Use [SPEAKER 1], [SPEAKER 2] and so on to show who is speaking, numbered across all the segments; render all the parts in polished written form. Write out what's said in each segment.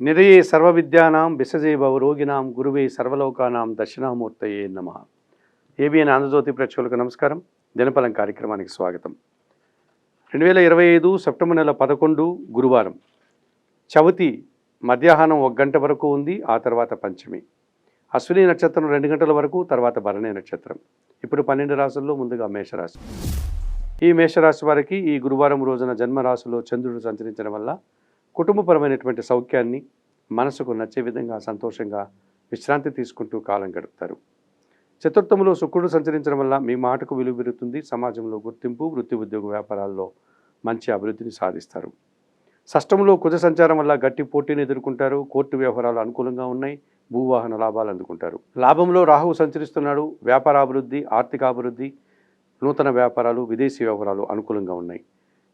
[SPEAKER 1] నిరయే సర్వవిద్యానాం విసజే భవరోగిణాం గురువే సర్వలోకానాం దక్షిణామూర్తయే నమః. ఏబిఎన్ ఆంధ్రజ్యోతి ప్రేక్షకులకు నమస్కారం. దినఫలం కార్యక్రమానికి స్వాగతం. 2025 సెప్టెంబర్ నెల 11 గురువారం. చవితి మధ్యాహ్నం 1 గంట వరకు ఉంది. ఆ తర్వాత పంచమి. అశ్విని నక్షత్రం 2 గంటల వరకు, తర్వాత భరణి నక్షత్రం. ఇప్పుడు 12 రాశుల్లో ముందుగా మేషరాశి. ఈ మేషరాశి వారికి ఈ గురువారం రోజున జన్మరాశిలో చంద్రుడు సంచరించడం వల్ల కుటుంబపరమైనటువంటి సౌఖ్యాన్ని, మనసుకు నచ్చే విధంగా సంతోషంగా విశ్రాంతి తీసుకుంటూ కాలం గడుపుతారు. చతుర్థంలో శుక్రుడు సంచరించడం వల్ల మీ మాటకు విలువ పెరుగుతుంది. సమాజంలో గుర్తింపు, వృత్తి ఉద్యోగ వ్యాపారాల్లో మంచి అభివృద్ధిని సాధిస్తారు. షష్టంలో కుజ సంచారం వల్ల గట్టి పోటీని ఎదుర్కొంటారు. కోర్టు వ్యవహారాలు అనుకూలంగా ఉన్నాయి. భూవాహన లాభాలు అందుకుంటారు. లాభంలో రాహువు సంచరిస్తున్నాడు. వ్యాపారాభివృద్ధి, ఆర్థికాభివృద్ధి, నూతన వ్యాపారాలు, విదేశీ వ్యవహారాలు అనుకూలంగా ఉన్నాయి.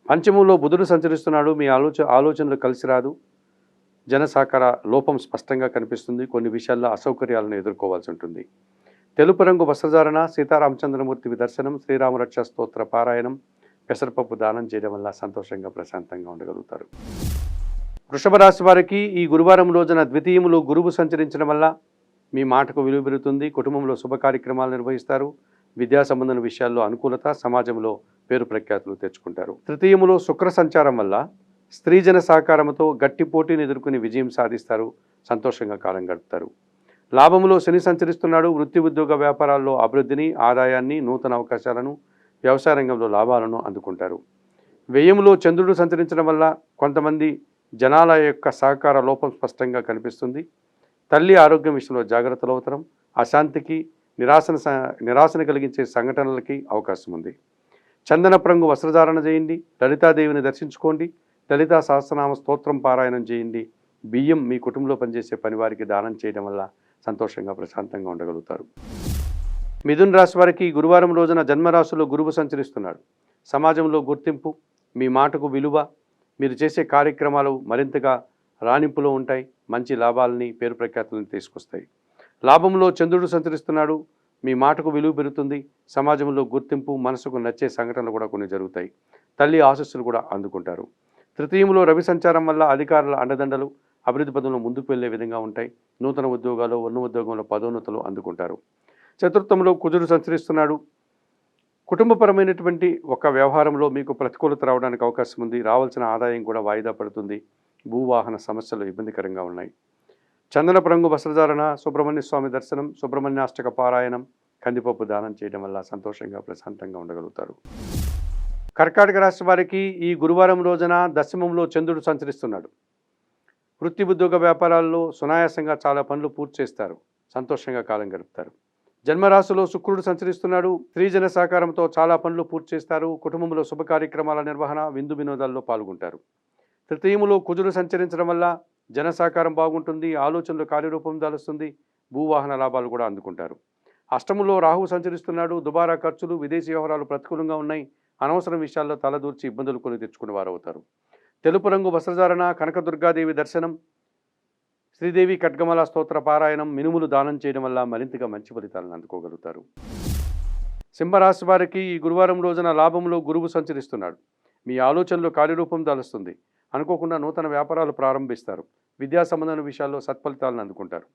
[SPEAKER 1] పంచమంలో బుధుడు సంచరిస్తున్నాడు. మీ ఆలోచనలు కలిసి రాదు. జన సహకార లోపం స్పష్టంగా కనిపిస్తుంది. కొన్ని విషయాల్లో అసౌకర్యాలను ఎదుర్కోవాల్సి ఉంటుంది. తెలుపు రంగు వస్త్రధారణ, సీతారామచంద్రమూర్తి దర్శనం, శ్రీరామరక్ష స్తోత్ర పారాయణం, పెసరపప్పు దానం చేయడం వల్ల సంతోషంగా ప్రశాంతంగా ఉండగలుగుతారు. వృషభ రాశి వారికి ఈ గురువారం రోజున ద్వితీయములో గురువు సంచరించడం వల్ల మీ మాటకు విలువ పెరుగుతుంది. కుటుంబంలో శుభ కార్యక్రమాలు నిర్వహిస్తారు. విద్యా సంబంధమైన విషయాల్లో అనుకూలత, సమాజంలో పేరు ప్రఖ్యాతులు తెచ్చుకుంటారు. తృతీయములో శుక్ర సంచారం వల్ల స్త్రీజన సహకారంతో గట్టి పోటీని ఎదుర్కొని విజయం సాధిస్తారు. సంతోషంగా కాలం గడుపుతారు. లాభములో శని సంచరిస్తున్నాడు. వృత్తి ఉద్యోగ వ్యాపారాల్లో అభివృద్ధిని, ఆదాయాన్ని, నూతన అవకాశాలను, వ్యవసాయ రంగంలో లాభాలను అందుకుంటారు. వ్యయములో చంద్రుడు సంచరించడం వల్ల కొంతమంది జనాల యొక్క సహకార లోపం స్పష్టంగా కనిపిస్తుంది. తల్లి ఆరోగ్యం విషయంలో జాగ్రత్తలు అవసరం. అశాంతికి, నిరాశను కలిగించే సంఘటనలకి అవకాశం ఉంది. చందన ప్రంగు వస్త్రధారణ చేయండి. లలితాదేవిని దర్శించుకోండి. లలితా సహస్రనామ స్తోత్రం పారాయణం చేయండి. బియ్యం మీ కుటుంబంలో పనిచేసే పని వారికి దానం చేయడం వల్ల సంతోషంగా ప్రశాంతంగా ఉండగలుగుతారు. మిథున రాశి వారికి గురువారం రోజున జన్మరాశిలో గురువు సంచరిస్తున్నాడు. సమాజంలో గుర్తింపు, మీ మాటకు విలువ, మీరు చేసే కార్యక్రమాలు మరింతగా రాణింపులో ఉంటాయి. మంచి లాభాలని, పేరు ప్రఖ్యాతులను తీసుకొస్తాయి. లాభంలో చంద్రుడు సంచరిస్తున్నాడు. మీ మాటకు విలువ పెరుగుతుంది. సమాజంలో గుర్తింపు, మనసుకు నచ్చే సంఘటనలు కూడా కొన్ని జరుగుతాయి. తల్లి ఆశస్సులు కూడా అందుకుంటారు. తృతీయంలో రవి సంచారం వల్ల అధికారుల అండదండలు అభివృద్ధి పదంలో ముందుకు వెళ్లే విధంగా ఉంటాయి. నూతన ఉద్యోగాలు, ఉన్న ఉద్యోగంలో పదోన్నతులు అందుకుంటారు. చతుర్థంలో కుజుడు సంచరిస్తున్నాడు. కుటుంబపరమైనటువంటి ఒక వ్యవహారంలో మీకు ప్రతికూలత రావడానికి అవకాశం ఉంది. రావాల్సిన ఆదాయం కూడా వాయిదా పడుతుంది. భూవాహన సమస్యలు ఇబ్బందికరంగా ఉన్నాయి. చందనపు రంగు వస్త్రధారణ, సుబ్రహ్మణ్య స్వామి దర్శనం, సుబ్రహ్మణ్యాష్టక పారాయణం, కందిపప్పు దానం చేయడం వల్ల సంతోషంగా ప్రశాంతంగా ఉండగలుగుతారు. కర్కాటక రాశి వారికి ఈ గురువారం రోజున దశమంలో చంద్రుడు సంచరిస్తున్నాడు. వృత్తి ఉద్యోగ వ్యాపారాల్లో సునాయాసంగా చాలా పనులు పూర్తి చేస్తారు. సంతోషంగా కాలం గడుపుతారు. జన్మరాశిలో శుక్రుడు సంచరిస్తున్నాడు. స్త్రీజన సహకారంతో చాలా పనులు పూర్తి చేస్తారు. కుటుంబంలో శుభ కార్యక్రమాల నిర్వహణ, విందు వినోదాల్లో పాల్గొంటారు. తృతీయములో కుజుడు సంచరించడం వల్ల జన సహకారం బాగుంటుంది. ఆలోచనలు కార్యరూపం దాలుస్తుంది. భూవాహన లాభాలు కూడా అందుకుంటారు. అష్టములో రాహువు సంచరిస్తున్నాడు. దుబారా ఖర్చులు, విదేశీ వ్యవహారాలు ప్రతికూలంగా ఉన్నాయి. అనవసర విషయాల్లో తలదూర్చి ఇబ్బందులు కొని తెచ్చుకునే వారు అవుతారు. తెలుపు రంగు వస్త్రధారణ, కనకదుర్గాదేవి దర్శనం, శ్రీదేవి ఖడ్గమాల స్తోత్ర పారాయణం, మినుములు దానం చేయడం వల్ల మరింతగా మంచి ఫలితాలను అందుకోగలుగుతారు. సింహరాశి వారికి ఈ గురువారం రోజున లాభంలో గురువు సంచరిస్తున్నాడు. మీ ఆలోచనలు కార్యరూపం దాలుస్తుంది. అనుకోకుండా నూతన వ్యాపారాలు ప్రారంభిస్తారు. విద్యా సంబంధమైన విషయాల్లో సత్ఫలితాలను అందుకుంటారు.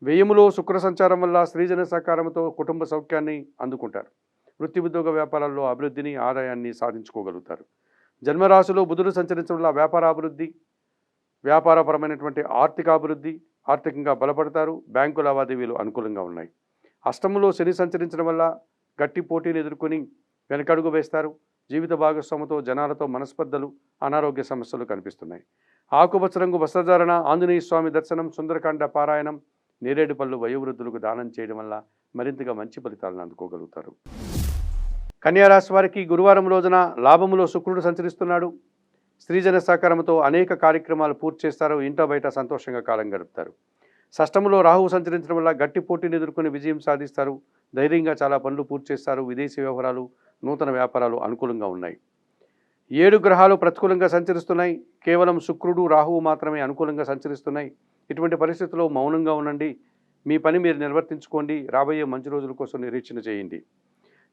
[SPEAKER 1] వ్యయములో శుక్ర సంచారం వల్ల స్త్రీజన సహకారంతో కుటుంబ సౌఖ్యాన్ని అందుకుంటారు. వృత్తి ఉద్యోగ వ్యాపారాల్లో అభివృద్ధిని, ఆదాయాన్ని సాధించుకోగలుగుతారు. జన్మరాశిలో బుధుడు సంచరించడం వల్ల వ్యాపారాభివృద్ధి, వ్యాపారపరమైనటువంటి ఆర్థికాభివృద్ధి, ఆర్థికంగా బలపడతారు. బ్యాంకు లావాదేవీలు అనుకూలంగా ఉన్నాయి. అష్టములో శని సంచరించడం వల్ల గట్టి పోటీని ఎదుర్కొని వెనకడుగు వేస్తారు. జీవిత భాగస్వామితో, జనాలతో మనస్పర్ధలు, అనారోగ్య సమస్యలు కనిపిస్తున్నాయి. ఆకుపచ్చ రంగు వస్త్రధారణ, ఆంజనేయ స్వామి దర్శనం, సుందరకాండ పారాయణం, నేరేడు పళ్ళు వయోవృద్ధులకు దానం చేయడం వల్ల మరింతగా మంచి ఫలితాలను అందుకోగలుగుతారు. కన్యారాశి వారికి గురువారం రోజున లాభములో శుక్రుడు సంచరిస్తున్నాడు. స్త్రీజన సహకారంతో అనేక కార్యక్రమాలు పూర్తి చేస్తారు. ఇంట బయట సంతోషంగా కాలం గడుపుతారు. షష్టములో రాహువు సంచరించడం వల్ల గట్టి పోటీని ఎదుర్కొని విజయం సాధిస్తారు. ధైర్యంగా చాలా పనులు పూర్తి చేస్తారు. విదేశీ వ్యవహారాలు, నూతన వ్యాపారాలు అనుకూలంగా ఉన్నాయి. 7 గ్రహాలు ప్రతికూలంగా సంచరిస్తున్నాయి. కేవలం శుక్రుడు, రాహువు మాత్రమే అనుకూలంగా సంచరిస్తున్నాయి. ఇటువంటి పరిస్థితుల్లో మౌనంగా ఉండండి. మీ పని మీరు నిర్వర్తించుకోండి. రాబోయే మంచి రోజుల కోసం నిరీక్షణ చేయండి.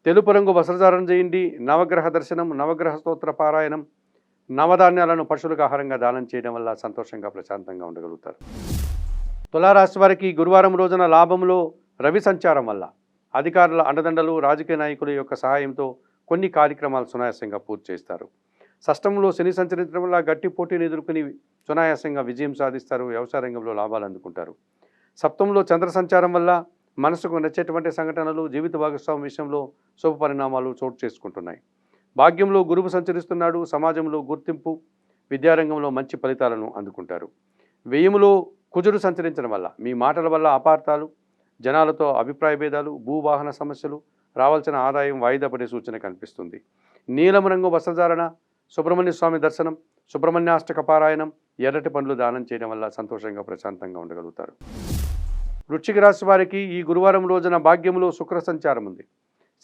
[SPEAKER 1] తెలుపు రంగు వస్త్రధారణ చేయండి. నవగ్రహ దర్శనం, నవగ్రహ స్తోత్ర పారాయణం, నవధాన్యాలను పశువులకు ఆహారంగా దానం చేయడం వల్ల సంతోషంగా ప్రశాంతంగా ఉండగలుగుతారు. తులారాశి వారికి గురువారం రోజున లాభంలో రవి సంచారం వల్ల అధికారుల అండదండలు, రాజకీయ నాయకుల యొక్క సహాయంతో కొన్ని కార్యక్రమాలు సునాయాసంగా పూర్తి చేస్తారు. షష్టంలో శని సంచరించడం వల్ల గట్టి పోటీని ఎదుర్కొని సునాయాసంగా విజయం సాధిస్తారు. వ్యవసాయ రంగంలో లాభాలు అందుకుంటారు. సప్తంలో చంద్ర సంచారం వల్ల మనసుకు నచ్చేటువంటి సంఘటనలు, జీవిత భాగస్వామి విషయంలో శుభ పరిణామాలు చోటు చేసుకుంటున్నాయి. భాగ్యంలో గురువు సంచరిస్తున్నాడు. సమాజంలో గుర్తింపు, విద్యారంగంలో మంచి ఫలితాలను అందుకుంటారు. వ్యయములో కుజుడు సంచరించడం వల్ల మీ మాటల వల్ల అపార్థాలు, జనాలతో అభిప్రాయ భేదాలు, భూవాహన సమస్యలు, రావాల్సిన ఆదాయం వాయిదా పడే సూచన కనిపిస్తుంది. నీలం రంగు వస్త్రధారణ, సుబ్రహ్మణ్య స్వామి దర్శనం, సుబ్రహ్మణ్యాష్టక పారాయణం, ఎర్రటి పండ్లు దానం చేయడం వల్ల సంతోషంగా ప్రశాంతంగా ఉండగలుగుతారు. వృశ్చిక రాశి వారికి ఈ గురువారం రోజున భాగ్యంలో శుక్ర సంచారం ఉంది.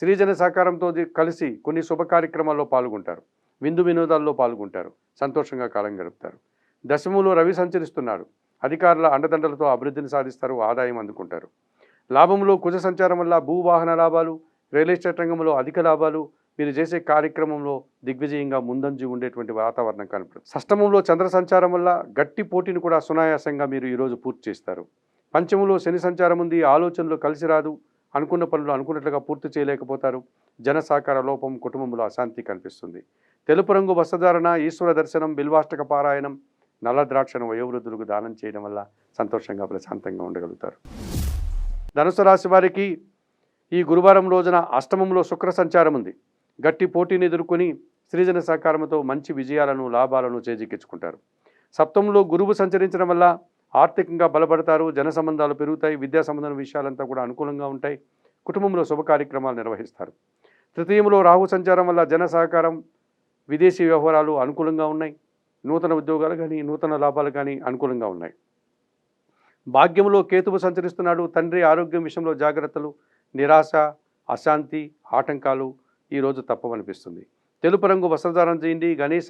[SPEAKER 1] శ్రీజన సహకారంతో కలిసి కొన్ని శుభ కార్యక్రమాల్లో పాల్గొంటారు. విందు వినోదాల్లో పాల్గొంటారు. సంతోషంగా కాలం గడుపుతారు. దశమంలో రవి సంచరిస్తున్నాడు. అధికారుల అండదండలతో అభివృద్ధిని సాధిస్తారు. ఆదాయం అందుకుంటారు. లాభంలో కుజ సంచారం వల్ల భూవాహన లాభాలు, రియల్ ఎస్టేట్ రంగంలో అధిక లాభాలు, మీరు చేసే కార్యక్రమంలో దిగ్విజయంగా ముందంజు ఉండేటువంటి వాతావరణం కనపడుతుంది. షష్టమంలో చంద్ర సంచారం వల్ల గట్టి పోటీని కూడా సునాయాసంగా మీరు ఈరోజు పూర్తి చేస్తారు. పంచమంలో శని సంచారం ఉంది. ఆలోచనలు కలిసి రాదు. అనుకున్న పనులు అనుకున్నట్లుగా పూర్తి చేయలేకపోతారు. జన సహకార లోపం, కుటుంబంలో అశాంతి కనిపిస్తుంది. తెలుపు రంగు వస్త్రధారణ, ఈశ్వర దర్శనం, బిల్వాష్టక పారాయణం, నల్ల ద్రాక్షను వయోవృద్ధులకు దానం చేయడం వల్ల సంతోషంగా ప్రశాంతంగా ఉండగలుగుతారు. ధనుసు రాశి వారికి ఈ గురువారం రోజున అష్టమంలో శుక్ర సంచారం ఉంది. గట్టి పోటీని ఎదుర్కొని సృజన సహకారంతో మంచి విజయాలను, లాభాలను చేజిక్కించుకుంటారు. సప్తంలో గురువు సంచరించడం వల్ల ఆర్థికంగా బలపడతారు. జన సంబంధాలు పెరుగుతాయి. విద్యా సంబంధం విషయాలంతా కూడా అనుకూలంగా ఉంటాయి. కుటుంబంలో శుభ కార్యక్రమాలు నిర్వహిస్తారు. తృతీయంలో రాహు సంచారం వల్ల జన సహకారం, విదేశీ వ్యవహారాలు అనుకూలంగా ఉన్నాయి. నూతన ఉద్యోగాలు కానీ, నూతన లాభాలు కానీ అనుకూలంగా ఉన్నాయి. భాగ్యంలో కేతువు సంచరిస్తున్నాడు. తండ్రి ఆరోగ్యం విషయంలో జాగ్రత్తలు, నిరాశ, అశాంతి, ఆటంకాలు ఈరోజు తప్పవనిపిస్తుంది. తెలుపు రంగు వస్త్రధారణ చేయండి. గణేశ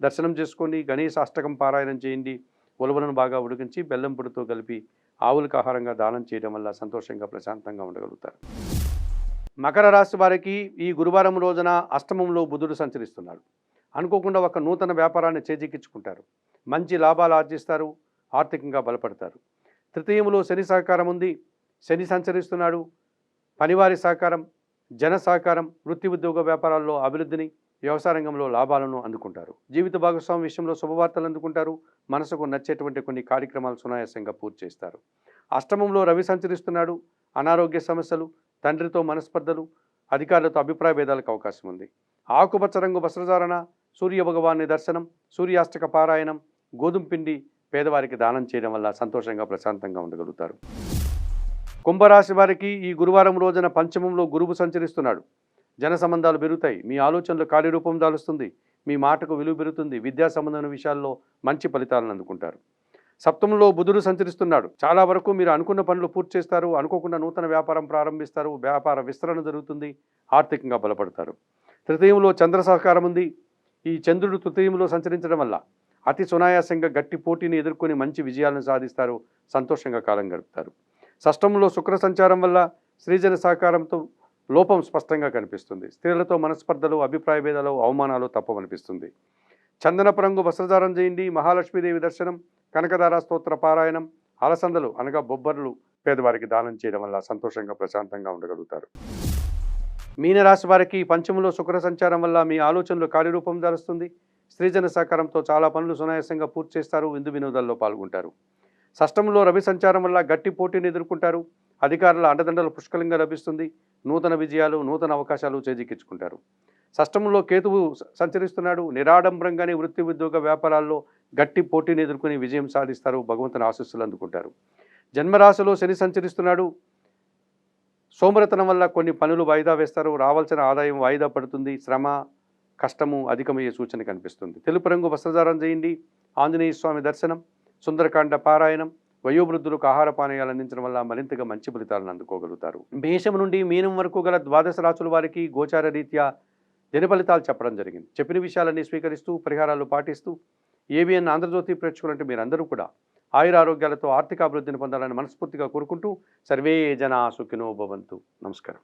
[SPEAKER 1] దర్శనం చేసుకోండి. గణేశ అష్టకం పారాయణం చేయండి. ఉలవలను బాగా ఉడికించి బెల్లం పొడితో కలిపి ఆవులకు ఆహారంగా దానం చేయడం వల్ల సంతోషంగా ప్రశాంతంగా ఉండగలుగుతారు. మకర రాశి వారికి ఈ గురువారం రోజున అష్టమంలో బుధుడు సంచరిస్తున్నాడు. అనుకోకుండా ఒక నూతన వ్యాపారాన్ని చేజిక్కించుకుంటారు. మంచి లాభాలు ఆర్జిస్తారు. ఆర్థికంగా బలపడతారు. తృతీయంలో శని సహకారం ఉంది. శని సంచరిస్తున్నాడు. పనివారి సహకారం, జన సహకారం, వృత్తి ఉద్యోగ వ్యాపారాల్లో అభివృద్ధిని, వ్యవసాయ రంగంలో లాభాలను అందుకుంటారు. జీవిత భాగస్వామి విషయంలో శుభవార్తలు అందుకుంటారు. మనసుకు నచ్చేటువంటి కొన్ని కార్యక్రమాలు సునాయాసంగా పూర్తి చేస్తారు. అష్టమంలో రవి సంచరిస్తున్నాడు. అనారోగ్య సమస్యలు, తండ్రితో మనస్పర్ధలు, అధికారులతో అభిప్రాయ భేదాలకు అవకాశం ఉంది. ఆకుపచ్చ రంగు వస్త్రధారణ, సూర్య భగవాన్ని దర్శనం, సూర్యాష్టక పారాయణం, గోధుమ పిండి పేదవారికి దానం చేయడం వల్ల సంతోషంగా ప్రశాంతంగా ఉండగలుగుతారు. కుంభరాశి వారికి ఈ గురువారం రోజున పంచమంలో గురువు సంచరిస్తున్నాడు. జన సంబంధాలు పెరుగుతాయి. మీ ఆలోచనలు కార్యరూపం దాలుస్తుంది. మీ మాటకు విలువ పెరుగుతుంది. విద్యా సంబంధమైన విషయాల్లో మంచి ఫలితాలను అందుకుంటారు. సప్తమంలో బుధుడు సంచరిస్తున్నాడు. చాలా వరకు మీరు అనుకున్న పనులు పూర్తి చేస్తారు. అనుకోకుండా నూతన వ్యాపారం ప్రారంభిస్తారు. వ్యాపార విస్తరణ జరుగుతుంది. ఆర్థికంగా బలపడతారు. తృతీయంలో చంద్ర సహకారం ఉంది. ఈ చంద్రుడు తృతీయంలో సంచరించడం వల్ల అతి సునాయాసంగా గట్టి పోటీని ఎదుర్కొని మంచి విజయాలను సాధిస్తారు. సంతోషంగా కాలం గడుపుతారు. షష్టంలో శుక్ర సంచారం వల్ల శ్రీజన సహకారంతో లోపం స్పష్టంగా కనిపిస్తుంది. స్త్రీలతో మనస్పర్ధలు, అభిప్రాయ భేదాలు, అవమానాలు తప్పవనిపిస్తుంది. చందనపు రంగు వస్త్రధారణ చేయండి. మహాలక్ష్మీదేవి దర్శనం, కనకదార స్తోత్ర పారాయణం, అలసందలు అనగా బొబ్బర్లు పేదవారికి దానం చేయడం వల్ల సంతోషంగా ప్రశాంతంగా ఉండగలుగుతారు. మీనరాశి వారికి పంచమంలో శుక్ర సంచారం వల్ల మీ ఆలోచనలు కార్యరూపం దాలుస్తుంది. స్త్రీజన సహకారంతో చాలా పనులు సునాయాసంగా పూర్తి చేస్తారు. విందు వినోదాల్లో పాల్గొంటారు. షష్టంలో రవి సంచారం వల్ల గట్టి పోటీని ఎదుర్కొంటారు. అధికారుల అండదండలు పుష్కలంగా లభిస్తుంది. నూతన విజయాలు, నూతన అవకాశాలు చేజిక్కించుకుంటారు. షష్టంలో కేతువు సంచరిస్తున్నాడు. నిరాడంబరంగానే వృత్తి ఉద్యోగ వ్యాపారాల్లో గట్టి పోటీని ఎదుర్కొని విజయం సాధిస్తారు. భగవంతుని ఆశీస్సులు అందుకుంటారు. జన్మరాశిలో శని సంచరిస్తున్నాడు. సోమరతనం వల్ల కొన్ని పనులు వాయిదా వేస్తారు. రావాల్సిన ఆదాయం వాయిదా పడుతుంది. శ్రమ, కష్టము అధికమయ్యే సూచన కనిపిస్తుంది. తెలుపు రంగు వస్త్రధారణ చేయండి. ఆంజనేయ స్వామి దర్శనం, సుందరకాండ పారాయణం, వయోవృద్ధులకు ఆహార పానీయాలు అందించడం వల్ల మరింతగా మంచి ఫలితాలను అందుకోగలుగుతారు. మేషం నుండి మీనం వరకు గల ద్వాదశ రాశుల వారికి గోచార రీత్యా దిన ఫలితాలు చెప్పడం జరిగింది. చెప్పిన విషయాలన్నీ స్వీకరిస్తూ పరిహారాలు పాటిస్తూ ఏబిఎన్ ఆంధ్రజ్యోతి ప్రేక్షకులంటే మీరందరూ కూడా ఆయురారోగ్యాలతో ఆర్థిక అభివృద్ధిని పొందాలని మనస్ఫూర్తిగా కోరుకుంటూ సర్వే జనా సుఖినో భవంతు. నమస్కారం.